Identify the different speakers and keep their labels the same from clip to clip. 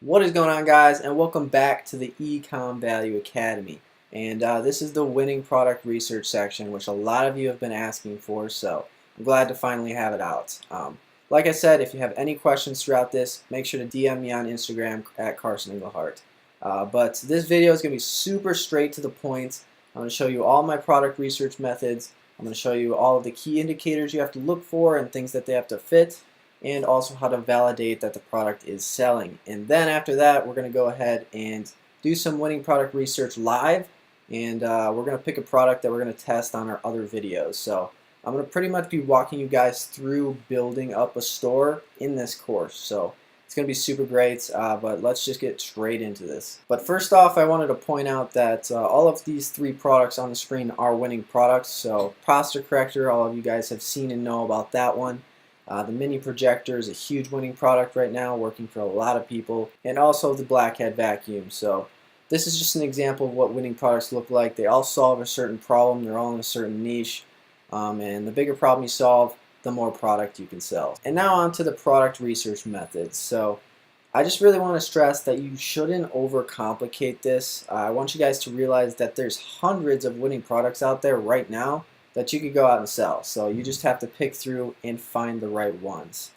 Speaker 1: What is going on, guys, and welcome back to the Ecom Value Academy. And this is the winning product research section, which a lot of you have been asking for, so I'm glad to finally have it out. Like I said, if you have any questions throughout this, make sure to DM me on Instagram at Carson Englehart. But this video is going to be super straight to the point. I'm going to show you all my product research methods. I'm going to show you all of the key indicators you have to look for and things that they have to fit, and also how to validate that the product is selling. And then after that, we're going to go ahead and do some winning product research live, and we're going to pick a product that we're going to test on our other videos. So I'm going to pretty much be walking you guys through building up a store in this course. So it's going to be super great, but let's just get straight into this. But first off, I wanted to point out that all of these three products on the screen are winning products. So posture corrector, all of you guys have seen and know about that one. The mini projector is a huge winning product right now, working for a lot of people, and also the blackhead vacuum. So this is just an example of what winning products look like. They all solve a certain problem, they're all in a certain niche, and the bigger problem you solve, the more product you can sell. And now on to the product research methods. So I just really want to stress that you shouldn't overcomplicate this. I want you guys to realize that there's hundreds of winning products out there right now that you could go out and sell. So you just have to pick through and find the right ones.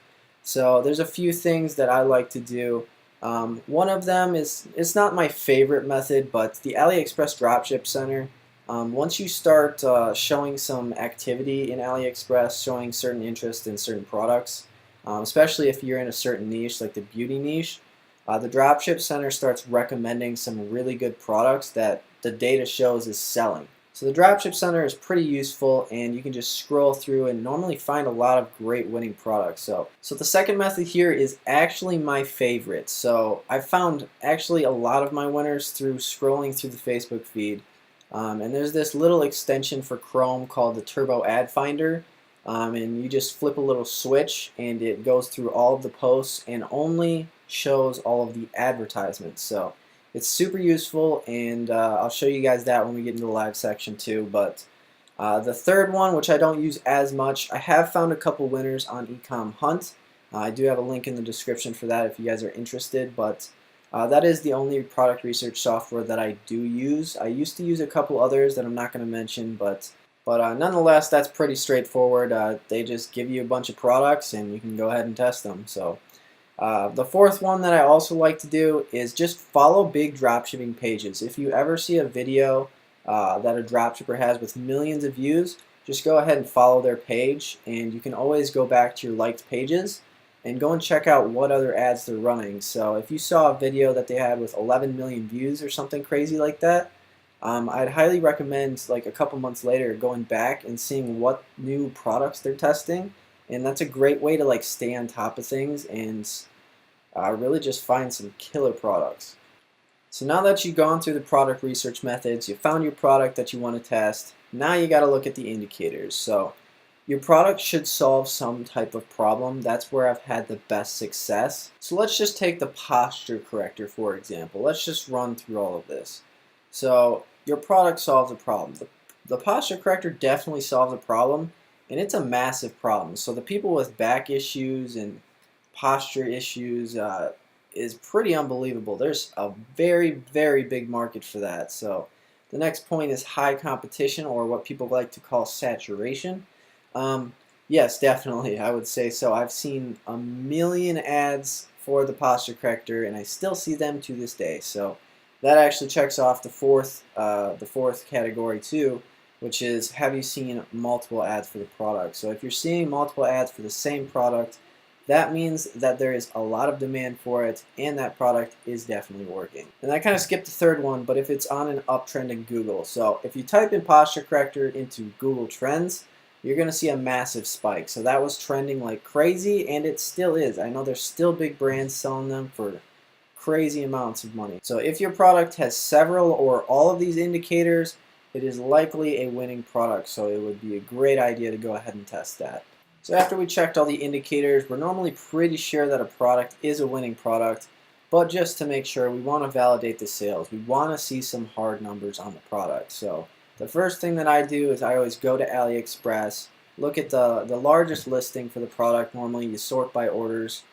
Speaker 1: So there's a few things that I like to do. One of them is, it's not my favorite method, but the AliExpress Dropship Center. Once you start showing some activity in AliExpress, showing certain interest in certain products, especially if you're in a certain niche like the beauty niche, the Dropship Center starts recommending some really good products that the data shows is selling. So the Dropship Center is pretty useful, and you can just scroll through and normally find a lot of great winning products. So the second method here is actually my favorite. So I found actually a lot of my winners through scrolling through the Facebook feed. And there's this little extension for Chrome called the Turbo Ad Finder. And you just flip a little switch and it goes through all of the posts and only shows all of the advertisements. So it's super useful, and I'll show you guys that when we get into the live section too. But the third one, which I don't use as much, I have found a couple winners on Ecom Hunt. I do have a link in the description for that if you guys are interested, but that is the only product research software that I do use. I used to use a couple others that I'm not going to mention, but nonetheless, that's pretty straightforward. They just give you a bunch of products and you can go ahead and test them. So the fourth one that I also like to do is just follow big dropshipping pages. If you ever see a video that a dropshipper has with millions of views, just go ahead and follow their page, and you can always go back to your liked pages and go and check out what other ads they're running. So if you saw a video that they had with 11 million views or something crazy like that, I'd highly recommend, like a couple months later, going back and seeing what new products they're testing. And that's a great way to stay on top of things and really just find some killer products. So now that you've gone through the product research methods, you found your product that you want to test, now you got to look at the indicators. So your product should solve some type of problem. That's where I've had the best success. So let's just take the posture corrector, for example. Let's just run through all of this. So your product solves a problem. The posture corrector definitely solves a problem, and it's a massive problem. So the people with back issues and posture issues is pretty unbelievable. There's a very, very big market for that. So the next point is high competition, or what people like to call saturation. Yes, definitely, I would say so. I've seen a million ads for the posture corrector, and I still see them to this day. So that actually checks off the fourth category too, which is, have you seen multiple ads for the product? So if you're seeing multiple ads for the same product, that means that there is a lot of demand for it, and that product is definitely working. And I kind of skipped the third one, but if it's on an uptrend in Google. So if you type in posture corrector into Google Trends, you're going to see a massive spike. So that was trending like crazy, and it still is. I know there's still big brands selling them for crazy amounts of money. So if your product has several or all of these indicators, it is likely a winning product, so it would be a great idea to go ahead and test that. So after we checked all the indicators, we're normally pretty sure that a product is a winning product, but just to make sure, we want to validate the sales. We want to see some hard numbers on the product. So the first thing that I do is I always go to AliExpress, look at the largest listing for the product. Normally you sort by orders,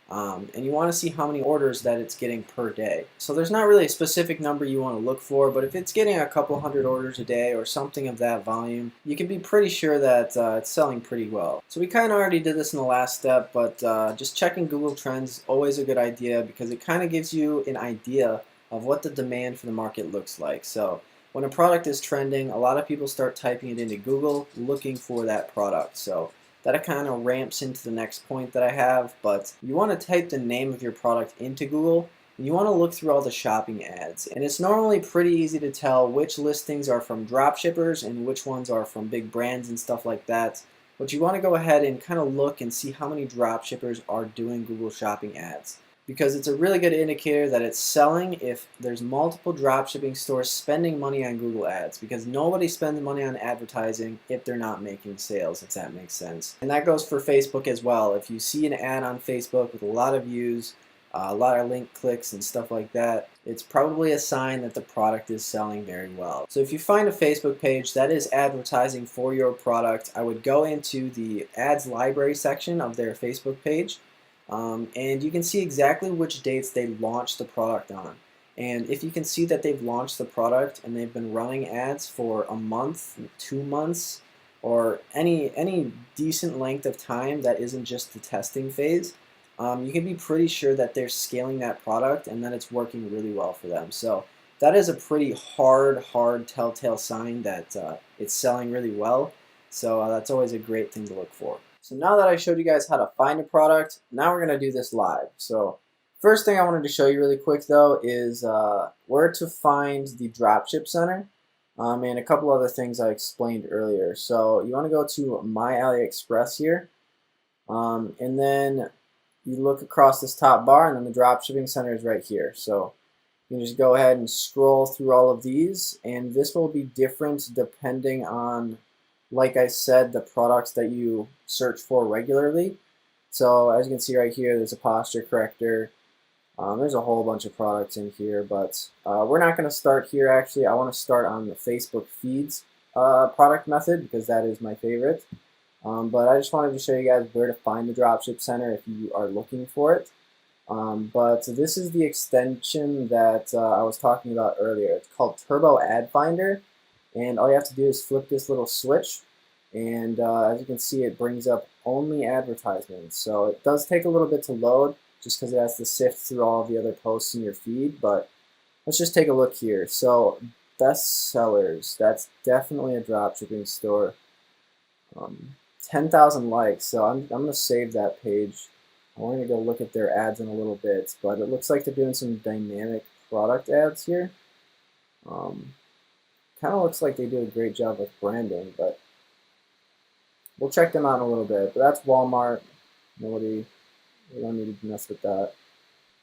Speaker 1: And you want to see how many orders that it's getting per day. So there's not really a specific number you want to look for, but if it's getting a couple hundred orders a day or something of that volume, you can be pretty sure that it's selling pretty well. So we kind of already did this in the last step, but just checking Google Trends is always a good idea because it kind of gives you an idea of what the demand for the market looks like. So when a product is trending, a lot of people start typing it into Google looking for that product. So that kind of ramps into the next point that I have, but you want to type the name of your product into Google, and you want to look through all the shopping ads. And it's normally pretty easy to tell which listings are from dropshippers and which ones are from big brands and stuff like that. But you want to go ahead and kind of look and see how many dropshippers are doing Google shopping ads, because it's a really good indicator that it's selling if there's multiple dropshipping stores spending money on Google ads, because nobody spends money on advertising if they're not making sales, if that makes sense. And that goes for Facebook as well. If you see an ad on Facebook with a lot of views, a lot of link clicks and stuff like that, it's probably a sign that the product is selling very well. So if you find a Facebook page that is advertising for your product, I would go into the ads library section of their Facebook page. And you can see exactly which dates they launched the product on. And if you can see that they've launched the product and they've been running ads for a month, 2 months, or any decent length of time that isn't just the testing phase, you can be pretty sure that they're scaling that product and that it's working really well for them. So that is a pretty hard telltale sign that it's selling really well. So that's always a great thing to look for. So now that I showed you guys how to find a product, now we're going to do this live. So first thing I wanted to show you really quick though is where to find the Dropship Center and a couple other things I explained earlier. So you want to go to My AliExpress here, and then you look across this top bar, and then the Dropshipping Center is right here. So you can just go ahead and scroll through all of these, and this will be different depending on, like I said, the products that you search for regularly. So as you can see right here, there's a posture corrector. There's a whole bunch of products in here, but we're not going to start here actually. I want to start on the Facebook feeds product method because that is my favorite. But I just wanted to show you guys where to find the Dropship Center if you are looking for it. But this is the extension that I was talking about earlier. It's called Turbo Ad Finder, and all you have to do is flip this little switch, and as you can see, it brings up only advertisements. So it does take a little bit to load just because it has to sift through all of the other posts in your feed, but let's just take a look here. So best sellers, that's definitely a dropshipping store. 10,000 likes, so I'm going to save that page. I'm going to go look at their ads in a little bit, but it looks like they're doing some dynamic product ads here. Kind of looks like they do a great job with branding, but we'll check them out in a little bit. But that's Walmart. We don't need to mess with that.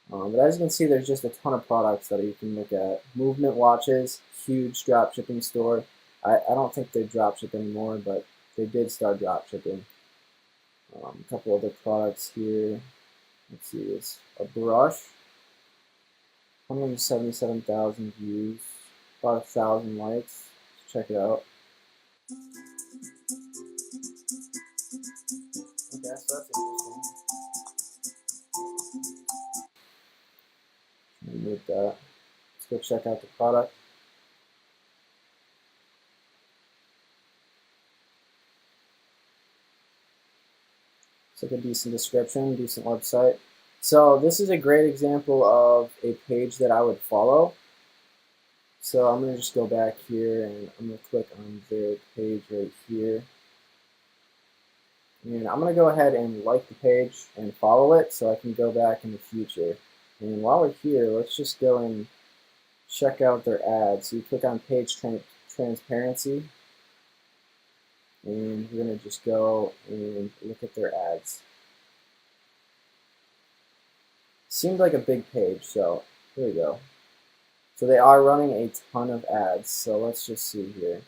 Speaker 1: But as you can see, there's just a ton of products that you can look at. Movement watches, huge drop shipping store. I don't think they drop ship anymore, but they did start drop shipping. A couple other products here. Let's see, it's a brush. 177,000 views, about 1,000 likes. Let's check it out. Okay, so that's interesting. Remove that. Let's go check out the product. It's like a decent description, decent website. So this is a great example of a page that I would follow. So I'm going to just go back here and I'm going to click on their page right here. And I'm going to go ahead and like the page and follow it so I can go back in the future. And while we're here, let's just go and check out their ads. So you click on page transparency, and we're going to just go and look at their ads. Seemed like a big page, so here we go. So they are running a ton of ads, so let's just see here.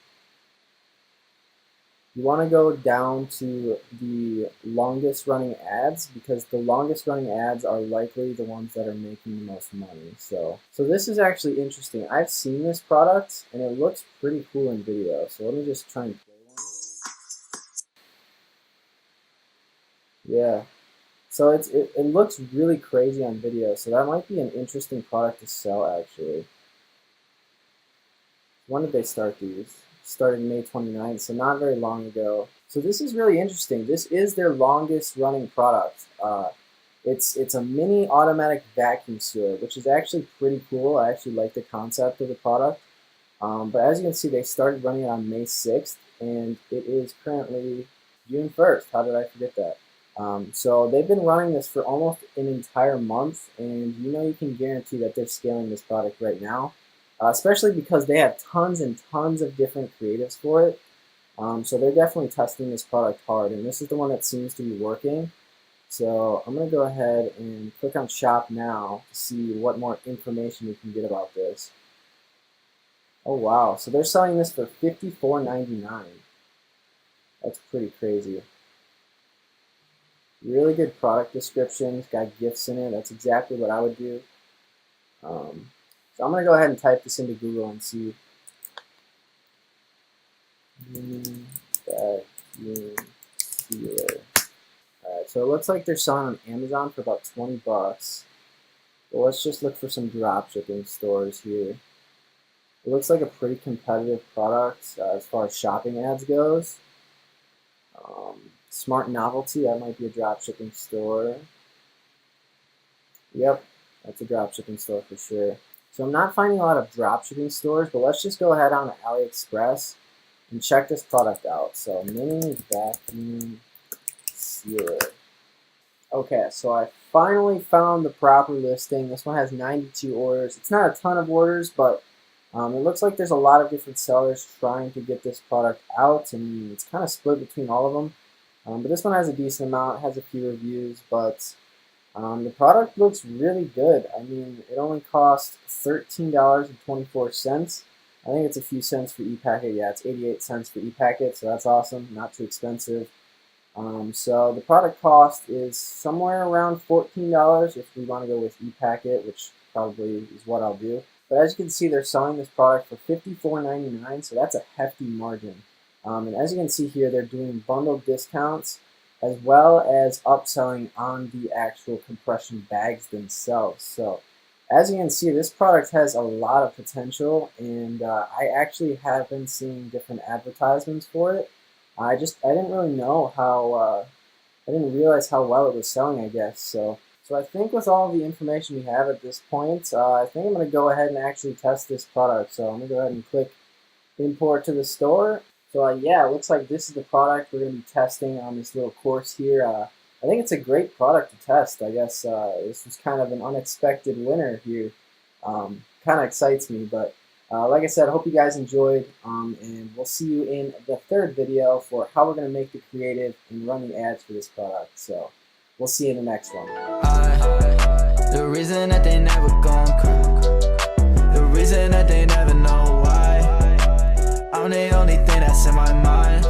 Speaker 1: You want to go down to the longest running ads because the longest running ads are likely the ones that are making the most money. So this is actually interesting. I've seen this product and it looks pretty cool in video. So let me just try and play one. Yeah. So it looks really crazy on video, so that might be an interesting product to sell actually. When did they start these? Started May 29th, so not very long ago. So this is really interesting. This is their longest running product. It's a mini automatic vacuum sealer, which is actually pretty cool. I actually like the concept of the product. But as you can see, they started running it on May 6th, and it is currently June 1st. How did I forget that? So they've been running this for almost an entire month, and you can guarantee that they're scaling this product right now, especially because they have tons and tons of different creatives for it. So they're definitely testing this product hard, and this is the one that seems to be working. So I'm going to go ahead and click on Shop Now to see what more information we can get about this. Oh wow, so they're selling this for $54.99. That's pretty crazy. Really good product description. It's got gifts in it. That's exactly what I would do. So I'm going to go ahead and type this into Google and see. Vacuum sealer. Alright, so it looks like they're selling on Amazon for about 20 bucks. Well, let's just look for some drop shipping stores here. It looks like a pretty competitive product as far as shopping ads goes. Smart Novelty, that might be a drop shipping store. Yep, that's a drop shipping store for sure. So I'm not finding a lot of drop shipping stores, but let's just go ahead on to AliExpress and check this product out. So mini vacuum sealer. Okay, so I finally found the proper listing. This one has 92 orders. It's not a ton of orders, but it looks like there's a lot of different sellers trying to get this product out, and it's kind of split between all of them. But this one has a decent amount, has a few reviews, but the product looks really good. I mean, it only cost $13.24. I think it's a few cents for e-packet. Yeah, it's 88 cents for e-packet, so that's awesome, not too expensive. So the product cost is somewhere around $14 if we want to go with e-packet, which probably is what I'll do. But as you can see, they're selling this product for $54.99, so that's a hefty margin. And as you can see here, they're doing bundled discounts as well as upselling on the actual compression bags themselves. So as you can see, this product has a lot of potential, and I actually have been seeing different advertisements for it. I didn't really know how, I didn't realize how well it was selling, I guess. So I think with all the information we have at this point, I think I'm going to go ahead and actually test this product. So I'm going to go ahead and click import to the store. So yeah, it looks like this is the product we're going to be testing on this little course here. I think it's a great product to test. I guess this was kind of an unexpected winner here. Kind of excites me, but like I said, I hope you guys enjoyed, and we'll see you in the third video for how we're going to make the creative and run the ads for this product. So we'll see you in the next one.
Speaker 2: The reason that they never gon' cry, the reason that they never know why, I'm the only thing that's in my mind.